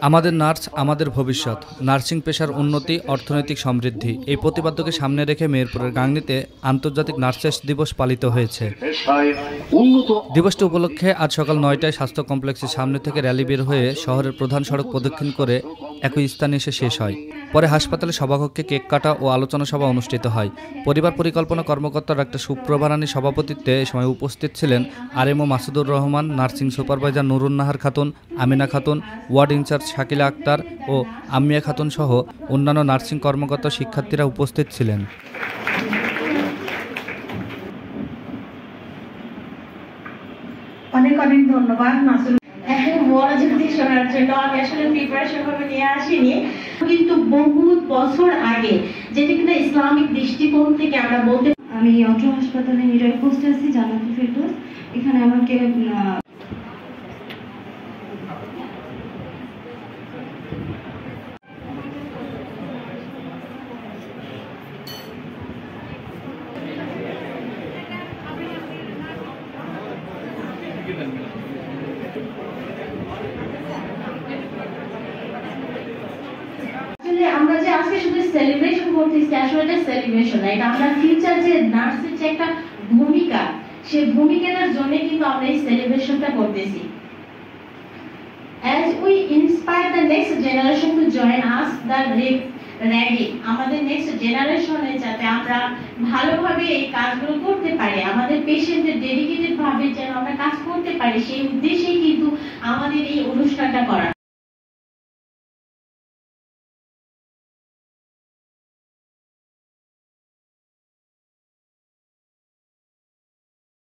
আমাদের নার্স আমাদের ভবিষ্যৎ, নার্সিং পেশার উন্নতি, অর্থনৈতিক সমৃদ্ধি, এই প্রতিপাদ্যকে সামনে রেখে মেহেরপুরের গাংনীতে আন্তর্জাতিক নার্সেস দিবস পালিত হয়েছে। দিবসটি উপলক্ষে আজ সকাল ৯টায় স্বাস্থ্য কমপ্লেক্সের সামনে থেকে র্যালি বের হয়ে শহরের প্রধান সড়ক প্রদক্ষিণ করে একই স্থানে এসে শেষ হয়। পরে হাসপাতালে সভাকক্ষে কেক কাটা ও আলোচনা সভা অনুষ্ঠিত হয়। পরিবার পরিকল্পনা কর্মকর্তা ডাক্তার সুপ্রভা রানীর সভাপতিত্বে এ সময় উপস্থিত ছিলেন RMO Masudur Rahman, nursing supervisor Nurun Nahar Khatun, Amina Khatun, ward incharge Shakila Akter ও আমিয়া খাতুন সহ অন্যান্য নার্সিং কর্মকর্তা, শিক্ষার্থীরা উপস্থিত ছিলেন। অনেক অনেক ধন্যবাদ মাসুদ। এখন মনোযোগী শোনার জন্য আমি আসলে প্রিপারেশন ভাবে নিয়ে আসিনি, কিন্তু বহু বছর আগে যেটা কিনা ইসলামিক দৃষ্টিকোণ থেকে আমরা বলতে, আমি অত্র হাসপাতালে নিরয় পোস্টে আছি, জান্নাতুল ফেরদৌস। এখানে আমাকে আমরা যে আজকে শুধু সেলিব্রেশন করতেছি, আসলে এটা সেলিব্রেশন না, এটা আমরা ফিউচার যে নার্সের যে একটা ভূমিকা, সেই ভূমিকাটার জন্য কিন্তু আমরা এই সেলিব্রেশনটা করতেছি। As we inspire the next generation to join us, the rally, আমাদের নেক্সট জেনারেশনে যাতে আমরা ভালোভাবে এই কাজগুলো করতে পারি, আমাদের পেশেন্টের ডেডিকেটেড ভাবে যেন আমরা কাজ করতে পারি, সেই উদ্দেশ্যেই কিন্তু আমাদের এই অনুষ্ঠানটা করা।